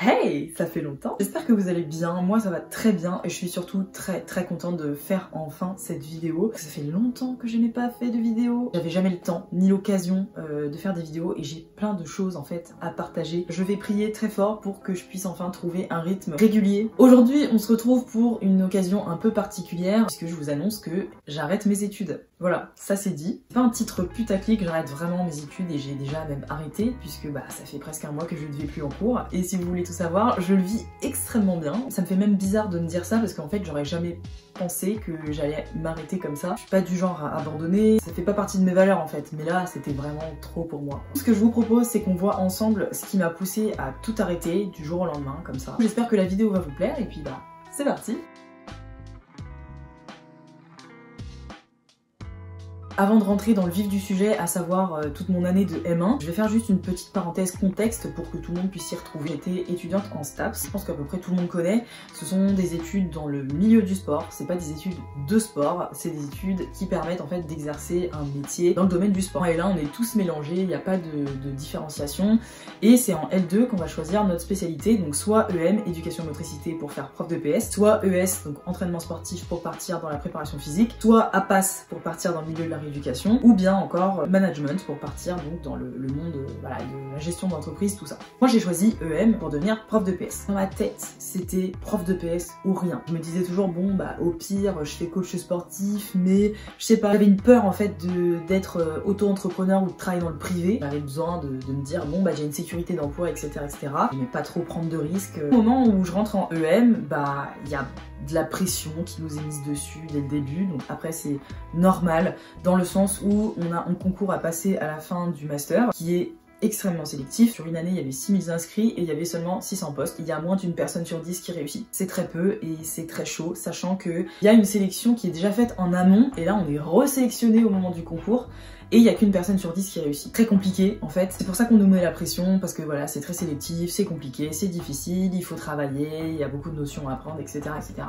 Hey, ça fait longtemps. J'espère que vous allez bien, moi ça va très bien et je suis surtout très contente de faire enfin cette vidéo. Ça fait longtemps que je n'ai pas fait de vidéo. J'avais jamais le temps ni l'occasion de faire des vidéos et j'ai plein de choses en fait à partager. Je vais prier très fort pour que je puisse enfin trouver un rythme régulier. Aujourd'hui, on se retrouve pour une occasion un peu particulière puisque je vous annonce que j'arrête mes études. Voilà, ça c'est dit. C'est pas un titre putaclic, j'arrête vraiment mes études et j'ai déjà même arrêté puisque ça fait presque un mois que je ne vais plus en cours. Et si vous voulez tout savoir, je le vis extrêmement bien. Ça me fait même bizarre de me dire ça parce qu'en fait j'aurais jamais pensé que j'allais m'arrêter comme ça. Je suis pas du genre à abandonner, ça fait pas partie de mes valeurs en fait, mais là c'était vraiment trop pour moi. Ce que je vous propose c'est qu'on voit ensemble ce qui m'a poussé à tout arrêter du jour au lendemain comme ça. J'espère que la vidéo va vous plaire et puis c'est parti. Avant de rentrer dans le vif du sujet, à savoir toute mon année de M1, je vais faire juste une petite parenthèse contexte pour que tout le monde puisse s'y retrouver. J'étais étudiante en STAPS, je pense qu'à peu près tout le monde connaît. Ce sont des études dans le milieu du sport, c'est pas des études de sport, c'est des études qui permettent en fait d'exercer un métier dans le domaine du sport. Et là on est tous mélangés, il n'y a pas de différenciation. Et c'est en L2 qu'on va choisir notre spécialité, donc soit EM, éducation motricité pour faire prof de PS, soit ES, donc entraînement sportif pour partir dans la préparation physique, soit APAS pour partir dans le milieu de la éducation, ou bien encore management pour partir donc dans le monde de la gestion d'entreprise, tout ça. Moi j'ai choisi EM pour devenir prof de PS. Dans ma tête c'était prof de PS ou rien. Je me disais toujours bon au pire je fais coach sportif, mais je sais pas, j'avais une peur en fait d'être auto-entrepreneur ou de travailler dans le privé. J'avais besoin de me dire bon j'ai une sécurité d'emploi etc. Mais pas trop prendre de risques. Au moment où je rentre en EM, il y a de la pression qui nous est mise dessus dès le début, donc après c'est normal dans le sens où on a un concours à passer à la fin du master qui est extrêmement sélectif. Sur une année, il y avait 6000 inscrits et il y avait seulement 600 postes. Il y a moins d'une personne sur 10 qui réussit. C'est très peu et c'est très chaud, sachant qu'il y a une sélection qui est déjà faite en amont et là on est resélectionné au moment du concours. Et il n'y a qu'une personne sur 10 qui réussit. Très compliqué en fait. C'est pour ça qu'on nous met la pression, parce que voilà, c'est très sélectif, c'est compliqué, c'est difficile, il faut travailler, il y a beaucoup de notions à apprendre, etc.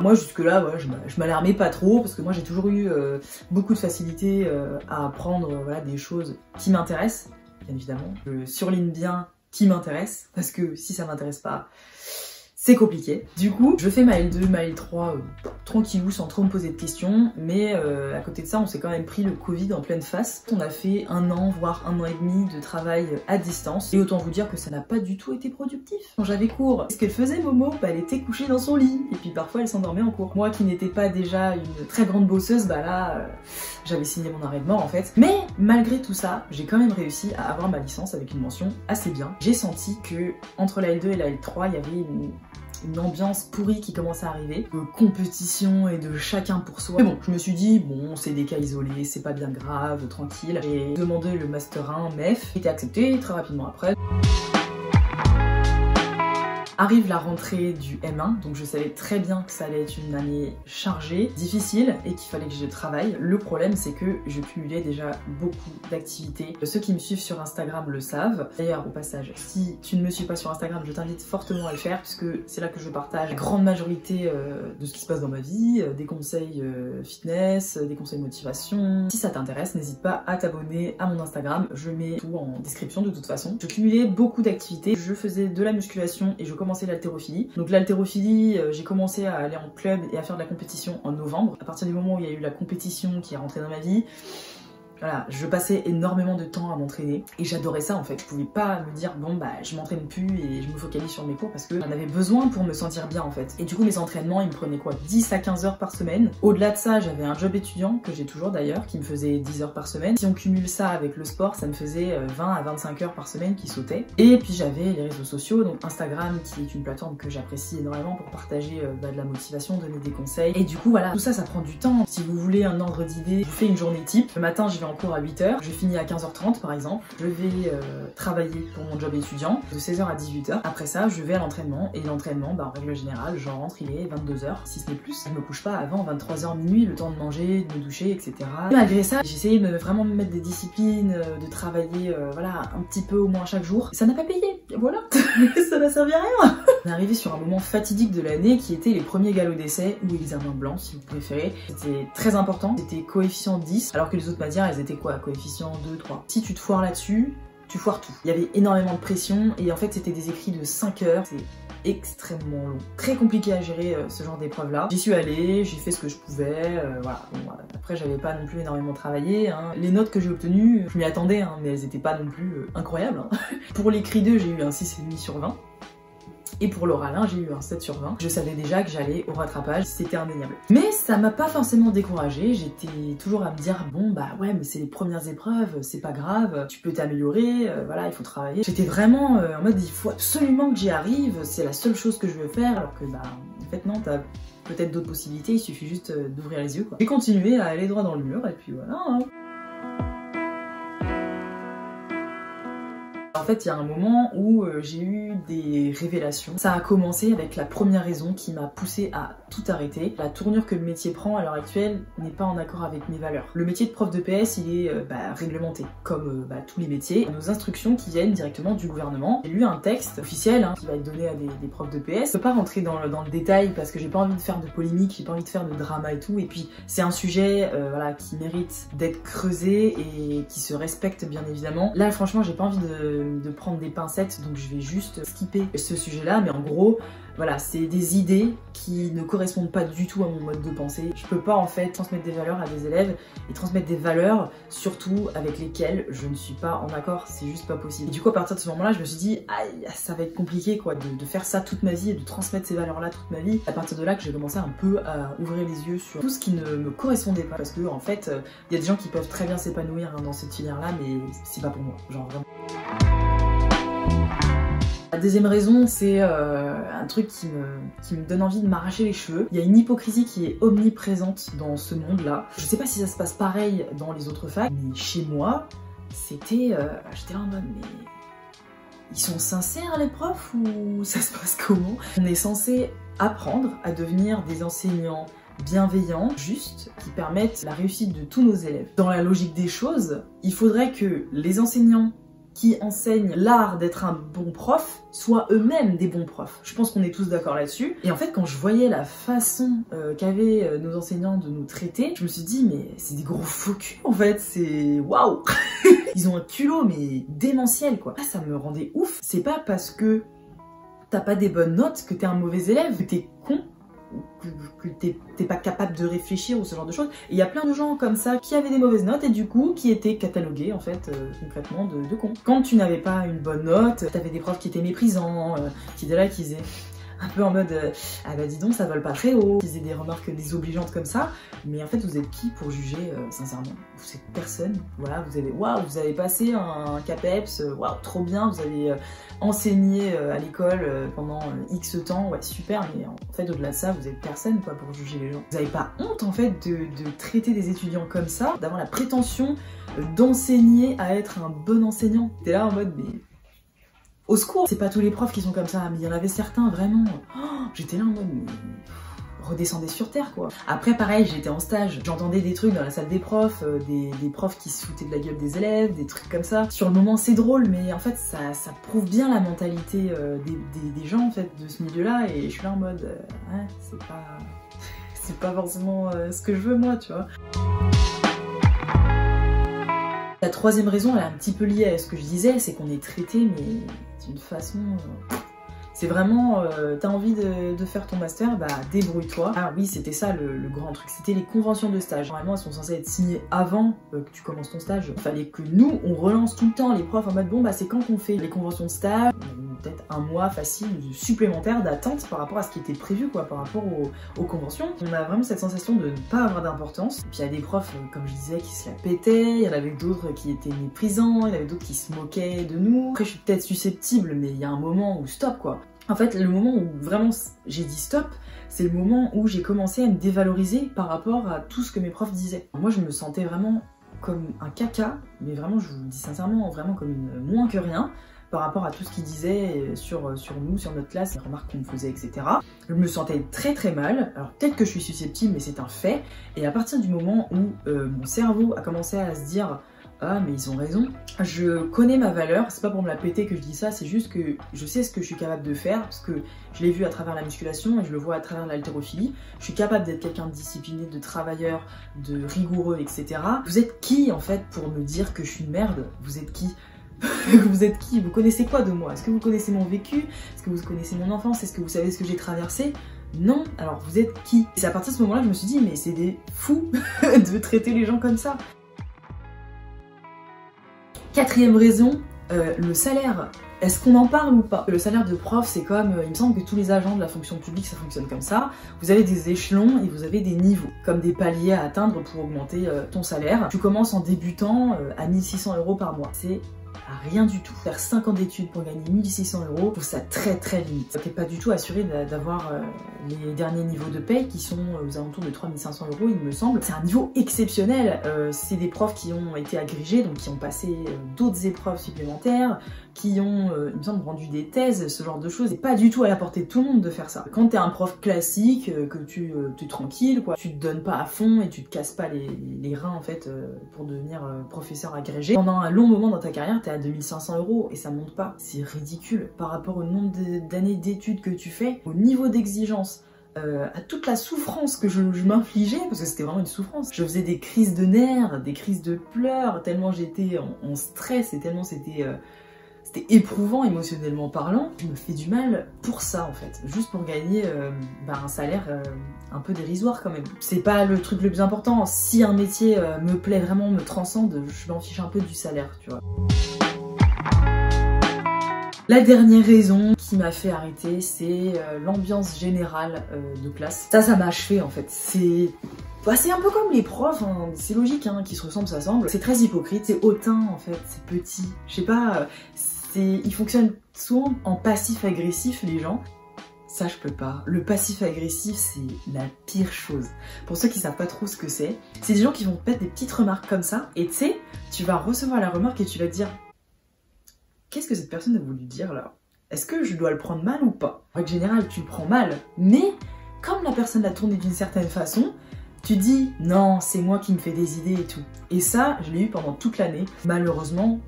Moi jusque là, je m'alarmais pas trop, parce que moi j'ai toujours eu beaucoup de facilité à apprendre des choses qui m'intéressent, bien évidemment. Je surligne bien qui m'intéresse, parce que si ça m'intéresse pas, c'est compliqué. Du coup, je fais ma L2, ma L3 tranquillou sans trop me poser de questions, mais à côté de ça, on s'est quand même pris le Covid en pleine face. On a fait 1 an, voire 1 an et demi de travail à distance, et autant vous dire que ça n'a pas du tout été productif. Quand j'avais cours, ce qu'elle faisait Momo, elle était couchée dans son lit, et puis parfois elle s'endormait en cours. Moi qui n'étais pas déjà une très grande bosseuse, j'avais signé mon arrêt de mort en fait. Mais malgré tout ça, j'ai quand même réussi à avoir ma licence avec une mention assez bien. J'ai senti que entre la L2 et la L3, il y avait une ambiance pourrie qui commence à arriver, de compétition et de chacun pour soi. Mais bon, je me suis dit, bon, c'est des cas isolés, c'est pas bien grave, tranquille. J'ai demandé le Master 1 MEF, été accepté très rapidement après. Arrive la rentrée du M1, donc je savais très bien que ça allait être une année chargée, difficile et qu'il fallait que je travaille. Le problème c'est que je cumulais déjà beaucoup d'activités. Ceux qui me suivent sur Instagram le savent. D'ailleurs au passage, si tu ne me suis pas sur Instagram, je t'invite fortement à le faire puisque c'est là que je partage la grande majorité de ce qui se passe dans ma vie, des conseils fitness, des conseils motivation. Si ça t'intéresse, n'hésite pas à t'abonner à mon Instagram, je mets tout en description de toute façon. Je cumulais beaucoup d'activités, je faisais de la musculation et je commençais l'haltérophilie. Donc l'haltérophilie, j'ai commencé à aller en club et à faire de la compétition en novembre. À partir du moment où il y a eu la compétition qui est rentrée dans ma vie, voilà, je passais énormément de temps à m'entraîner et j'adorais ça en fait. Je pouvais pas me dire bon je m'entraîne plus et je me focalise sur mes cours parce que j'en avais besoin pour me sentir bien en fait. Et du coup mes entraînements ils me prenaient quoi, 10 à 15 heures par semaine. Au-delà de ça j'avais un job étudiant que j'ai toujours d'ailleurs qui me faisait 10 heures par semaine. Si on cumule ça avec le sport ça me faisait 20 à 25 heures par semaine qui sautaient. Et puis j'avais les réseaux sociaux, donc Instagram qui est une plateforme que j'apprécie énormément pour partager de la motivation, donner des conseils. Et du coup voilà, tout ça ça prend du temps. Si vous voulez un ordre d'idée, je vous fais une journée type. Le matin je vais en cours à 8h, je finis à 15h30 par exemple, je vais travailler pour mon job étudiant de 16h à 18h, après ça je vais à l'entraînement et l'entraînement en règle générale je rentre il est 22h si ce n'est plus, je me couche pas avant 23h minuit, le temps de manger, de me doucher etc. Et malgré ça j'ai essayé de vraiment me mettre des disciplines, de travailler un petit peu au moins chaque jour, ça n'a pas payé, voilà. Ça n'a servi à rien. On est arrivé sur un moment fatidique de l'année qui était les premiers galops d'essai ou examens blancs si vous préférez. C'était très important, c'était coefficient 10 alors que les autres matières elles étaient quoi, coefficient 2, 3. Si tu te foires là-dessus, tu foires tout. Il y avait énormément de pression et en fait c'était des écrits de 5 heures, c'est extrêmement long. Très compliqué à gérer ce genre d'épreuve là. J'y suis allée, j'ai fait ce que je pouvais, voilà. Bon, après j'avais pas non plus énormément travaillé, hein. Les notes que j'ai obtenues, je m'y attendais, hein, mais elles étaient pas non plus incroyables. Hein. Pour l'écrit 2, j'ai eu un 6,5 sur 20. Et pour l'oral 1, j'ai eu un 7 sur 20. Je savais déjà que j'allais au rattrapage, c'était indéniable. Mais ça m'a pas forcément découragée, j'étais toujours à me dire bon bah ouais mais c'est les premières épreuves, c'est pas grave, tu peux t'améliorer, voilà il faut travailler. J'étais vraiment en mode il faut absolument que j'y arrive, c'est la seule chose que je veux faire, alors que bah en fait non, t'as peut-être d'autres possibilités, il suffit juste d'ouvrir les yeux quoi. J'ai continué à aller droit dans le mur et puis voilà. Hein. En fait, il y a un moment où j'ai eu des révélations. Ça a commencé avec la première raison qui m'a poussée à tout arrêter. La tournure que le métier prend à l'heure actuelle n'est pas en accord avec mes valeurs. Le métier de prof de PS, il est réglementé, comme tous les métiers. Nos instructions qui viennent directement du gouvernement. J'ai lu un texte officiel hein, qui va être donné à des profs de PS. Je peux pas rentrer dans le détail parce que j'ai pas envie de faire de polémique, j'ai pas envie de faire de drama et tout. Et puis, c'est un sujet voilà, qui mérite d'être creusé et qui se respecte bien évidemment. Là, franchement, j'ai pas envie de prendre des pincettes, donc je vais juste skipper ce sujet-là, mais en gros, voilà, c'est des idées qui ne correspondent pas du tout à mon mode de pensée. Je peux pas en fait transmettre des valeurs à des élèves et transmettre des valeurs surtout avec lesquelles je ne suis pas en accord, c'est juste pas possible. Et du coup à partir de ce moment-là, je me suis dit aïe, ça va être compliqué quoi de faire ça toute ma vie et de transmettre ces valeurs-là toute ma vie. À partir de là que j'ai commencé un peu à ouvrir les yeux sur tout ce qui ne me correspondait pas parce que en fait, il y a des gens qui peuvent très bien s'épanouir hein, dans cette filière-là, mais c'est pas pour moi, genre vraiment. La deuxième raison, c'est un truc qui me donne envie de m'arracher les cheveux. Il y a une hypocrisie qui est omniprésente dans ce monde-là. Je sais pas si ça se passe pareil dans les autres facs, mais chez moi, c'était... j'étais là en mode, mais... Ils sont sincères les profs ou ça se passe comment? On est censé apprendre à devenir des enseignants bienveillants, justes, qui permettent la réussite de tous nos élèves. Dans la logique des choses, il faudrait que les enseignants qui enseignent l'art d'être un bon prof soient eux-mêmes des bons profs. Je pense qu'on est tous d'accord là-dessus. Et en fait, quand je voyais la façon qu'avaient nos enseignants de nous traiter, je me suis dit, mais c'est des gros faux culs. En fait, c'est... Waouh. Ils ont un culot, mais démentiel, quoi. Ah, ça me rendait ouf. C'est pas parce que t'as pas des bonnes notes que t'es un mauvais élève, que t'es con, que t'es pas capable de réfléchir ou ce genre de choses. Et il y a plein de gens comme ça qui avaient des mauvaises notes et du coup qui étaient catalogués en fait concrètement de cons. Quand tu n'avais pas une bonne note, t'avais des profs qui étaient méprisants, qui étaient là, qui disaient un peu en mode ah bah dis donc ça vole pas très haut, qui faisaient des remarques désobligeantes comme ça, mais en fait vous êtes qui pour juger sincèrement? Vous êtes personne, voilà, vous avez waouh, vous avez passé un CAPEPS, waouh, trop bien, vous avez enseigné à l'école pendant X temps, ouais super, mais en fait au-delà de ça, vous êtes personne quoi pour juger les gens. Vous avez pas honte en fait de traiter des étudiants comme ça, d'avoir la prétention d'enseigner à être un bon enseignant? T'es là en mode mais... Au secours! C'est pas tous les profs qui sont comme ça, mais il y en avait certains, vraiment. Oh, j'étais là en mode, mais... redescendez sur terre, quoi. Après, pareil, j'étais en stage, j'entendais des trucs dans la salle des profs, des profs qui se foutaient de la gueule des élèves, des trucs comme ça. Sur le moment, c'est drôle, mais en fait, ça prouve bien la mentalité des gens, en fait, de ce milieu-là, et je suis là en mode, ouais, c'est pas forcément ce que je veux, moi, tu vois. La troisième raison, elle est un petit peu liée à ce que je disais, c'est qu'on est traité, mais d'une façon... C'est vraiment, t'as envie de faire ton master, bah débrouille-toi. Ah oui, c'était ça le grand truc, c'était les conventions de stage. Normalement, elles sont censées être signées avant que tu commences ton stage. Il fallait que nous, on relance tout le temps les profs en mode bon bah c'est quand qu'on fait les conventions de stage, peut-être un mois facile supplémentaire d'attente par rapport à ce qui était prévu quoi, par rapport aux conventions. On a vraiment cette sensation de ne pas avoir d'importance. Puis il y a des profs, comme je disais, qui se la pétaient, il y en avait d'autres qui étaient méprisants, il y en avait d'autres qui se moquaient de nous. Après je suis peut-être susceptible, mais il y a un moment où stop quoi. En fait, le moment où vraiment j'ai dit stop, c'est le moment où j'ai commencé à me dévaloriser par rapport à tout ce que mes profs disaient. Moi, je me sentais vraiment comme un caca, mais vraiment, je vous le dis sincèrement, vraiment comme une moins que rien par rapport à tout ce qu'ils disaient sur nous, sur notre classe, les remarques qu'on me faisait, etc. Je me sentais très très mal. Alors peut-être que je suis susceptible, mais c'est un fait. Et à partir du moment où mon cerveau a commencé à se dire ah mais ils ont raison, je connais ma valeur, c'est pas pour me la péter que je dis ça, c'est juste que je sais ce que je suis capable de faire, parce que je l'ai vu à travers la musculation et je le vois à travers l'haltérophilie. Je suis capable d'être quelqu'un de discipliné, de travailleur, de rigoureux, etc. Vous êtes qui en fait pour me dire que je suis une merde? Vous êtes qui? Vous êtes qui? Vous connaissez quoi de moi? Est-ce que vous connaissez mon vécu? Est-ce que vous connaissez mon enfance? Est-ce que vous savez ce que j'ai traversé? Non, alors vous êtes qui? Et c'est à partir de ce moment-là que je me suis dit, mais c'est des fous de traiter les gens comme ça. Quatrième raison, le salaire. Est-ce qu'on en parle ou pas? Le salaire de prof, c'est comme, il me semble que tous les agents de la fonction publique, ça fonctionne comme ça. Vous avez des échelons et vous avez des niveaux, comme des paliers à atteindre pour augmenter ton salaire. Tu commences en débutant à 1 600 € par mois. C'est rien du tout. Faire 5 ans d'études pour gagner 1 600 €, je trouve ça très limite. T'es pas du tout assuré d'avoir les derniers niveaux de paye qui sont aux alentours de 3 500 €, il me semble. C'est un niveau exceptionnel. C'est des profs qui ont été agrégés, donc qui ont passé d'autres épreuves supplémentaires, qui ont, il me semble, rendu des thèses, ce genre de choses. C'est pas du tout à la portée de tout le monde de faire ça. Quand t'es un prof classique, que tu es tranquille, quoi, tu te donnes pas à fond et tu te casses pas les reins en fait pour devenir professeur agrégé. Pendant un long moment dans ta carrière, t'es à 2 500 € et ça monte pas. C'est ridicule par rapport au nombre d'années d'études que tu fais, au niveau d'exigence. À toute la souffrance que je m'infligeais, parce que c'était vraiment une souffrance. Je faisais des crises de nerfs, des crises de pleurs, tellement j'étais en stress et tellement c'était éprouvant émotionnellement parlant. Je me fais du mal pour ça en fait, juste pour gagner un salaire un peu dérisoire quand même. C'est pas le truc le plus important. Si un métier me plaît vraiment, me transcende, je m'en fiche un peu du salaire, tu vois. La dernière raison qui m'a fait arrêter, c'est l'ambiance générale de classe. Ça m'a achevé en fait. C'est un peu comme les profs, hein. C'est logique, hein, qui se ressemblent, s'assemblent. C'est très hypocrite, c'est hautain en fait, c'est petit. Je sais pas, ils fonctionnent souvent en passif-agressif les gens. Ça je peux pas. Le passif-agressif c'est la pire chose. Pour ceux qui savent pas trop ce que c'est des gens qui vont te mettre des petites remarques comme ça, et tu sais, tu vas recevoir la remarque et tu vas te dire: qu'est-ce que cette personne a voulu dire là? Est-ce que je dois le prendre mal ou pas? En règle générale, tu le prends mal, mais comme la personne l'a tourné d'une certaine façon, tu dis non, c'est moi qui me fais des idées et tout. Et ça, je l'ai eu pendant toute l'année. Malheureusement,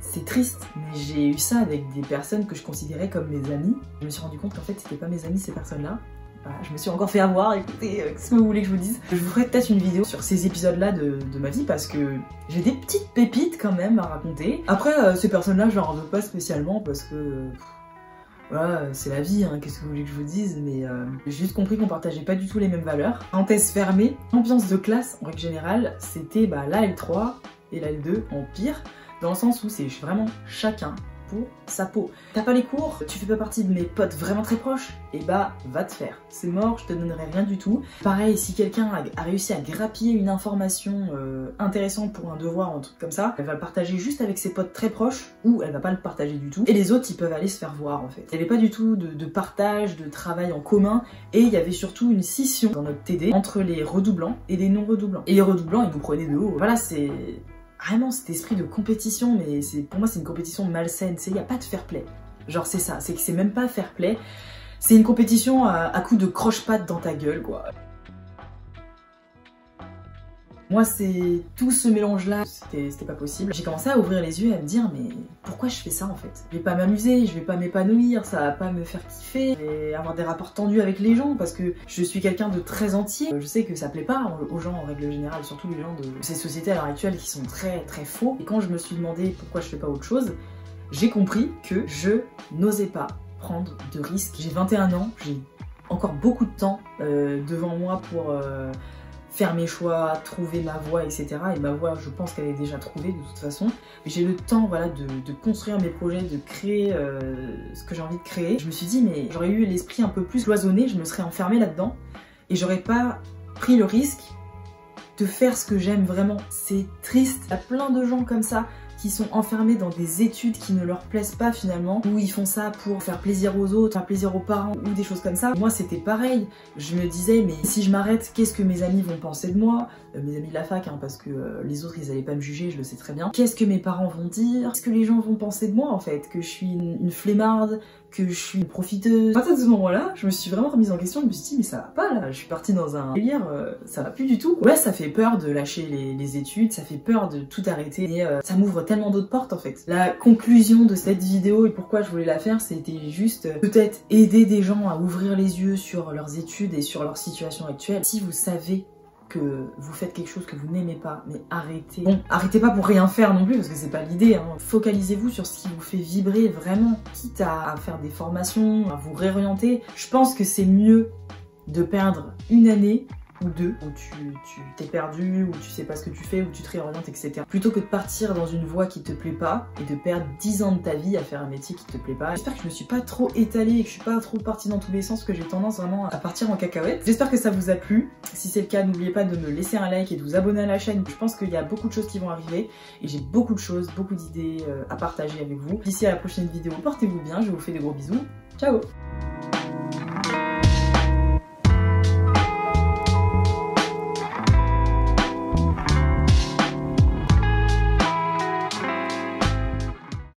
c'est triste, mais j'ai eu ça avec des personnes que je considérais comme mes amis. Je me suis rendu compte qu'en fait, c'était pas mes amis ces personnes-là. Voilà, je me suis encore fait avoir, écoutez, qu'est-ce que vous voulez que je vous dise? Je vous ferai peut-être une vidéo sur ces épisodes-là de ma vie parce que j'ai des petites pépites quand même à raconter. Après, ces personnes-là, je leur en veux pas spécialement parce que voilà, c'est la vie, hein, qu'est-ce que vous voulez que je vous dise, mais j'ai juste compris qu'on partageait pas du tout les mêmes valeurs. Parenthèse fermée, l'ambiance de classe en règle générale, c'était la L3 et la L2 en pire, dans le sens où c'est vraiment chacun pour sa peau. T'as pas les cours, tu fais pas partie de mes potes vraiment très proches, et va te faire. C'est mort, je te donnerai rien du tout. Pareil, si quelqu'un a réussi à grappiller une information intéressante pour un devoir ou un truc comme ça, elle va le partager juste avec ses potes très proches, ou elle va pas le partager du tout. Et les autres, ils peuvent aller se faire voir en fait. Il y avait pas du tout de partage, de travail en commun, et il y avait surtout une scission dans notre TD entre les redoublants et les non-redoublants. Et les redoublants, ils nous prenaient de haut. Voilà, c'est vraiment cet esprit de compétition, mais pour moi c'est une compétition malsaine, il n'y a pas de fair play. Genre c'est ça, c'est que c'est même pas fair play, c'est une compétition à coups de croche-patte dans ta gueule quoi. Moi c'est tout ce mélange là, c'était pas possible. J'ai commencé à ouvrir les yeux et à me dire mais pourquoi je fais ça en fait? Je vais pas m'amuser, je vais pas m'épanouir, ça va pas me faire kiffer, je vais avoir des rapports tendus avec les gens parce que je suis quelqu'un de très entier. Je sais que ça plaît pas aux gens en règle générale, surtout les gens de ces sociétés à l'heure actuelle qui sont très faux. Et quand je me suis demandé pourquoi je fais pas autre chose, j'ai compris que je n'osais pas prendre de risques. J'ai 21 ans, j'ai encore beaucoup de temps devant moi pour faire mes choix, trouver ma voie, etc. Et ma voie, je pense qu'elle est déjà trouvée de toute façon. Mais j'ai le temps, voilà, de construire mes projets, de créer ce que j'ai envie de créer. Je me suis dit, mais j'aurais eu l'esprit un peu plus cloisonné, je me serais enfermée là-dedans et j'aurais pas pris le risque de faire ce que j'aime vraiment. C'est triste. Il y a plein de gens comme ça qui sont enfermés dans des études qui ne leur plaisent pas finalement, où ils font ça pour faire plaisir aux autres, faire plaisir aux parents ou des choses comme ça. Moi c'était pareil, je me disais mais si je m'arrête, qu'est-ce que mes amis vont penser de moi? Mes amis de la fac, hein, parce que les autres ils allaient pas me juger, je le sais très bien. Qu'est-ce que mes parents vont dire? Qu'est-ce que les gens vont penser de moi en fait? Que je suis une flemmarde, que je suis une profiteuse. À partir de ce moment-là, je me suis vraiment remise en question, je me suis dit mais ça va pas là, je suis partie dans un délire, ça va plus du tout. Ouais, ça fait peur de lâcher les études, ça fait peur de tout arrêter, et ça m'ouvre tellement d'autres portes en fait. La conclusion de cette vidéo et pourquoi je voulais la faire, c'était juste peut-être aider des gens à ouvrir les yeux sur leurs études et sur leur situation actuelle. Si vous savez que vous faites quelque chose que vous n'aimez pas, mais arrêtez. Bon, arrêtez pas pour rien faire non plus, parce que c'est pas l'idée, hein. Focalisez-vous sur ce qui vous fait vibrer vraiment, quitte à faire des formations, à vous réorienter. Je pense que c'est mieux de perdre une année ou deux, où tu t'es perdu, où tu sais pas ce que tu fais, où tu te réorientes, etc. Plutôt que de partir dans une voie qui te plaît pas et de perdre 10 ans de ta vie à faire un métier qui te plaît pas. J'espère que je me suis pas trop étalée et que je suis pas trop partie dans tous les sens, que j'ai tendance vraiment à partir en cacahuète. J'espère que ça vous a plu. Si c'est le cas, n'oubliez pas de me laisser un like et de vous abonner à la chaîne. Je pense qu'il y a beaucoup de choses qui vont arriver et j'ai beaucoup de choses, beaucoup d'idées à partager avec vous. D'ici à la prochaine vidéo, portez-vous bien, je vous fais des gros bisous. Ciao!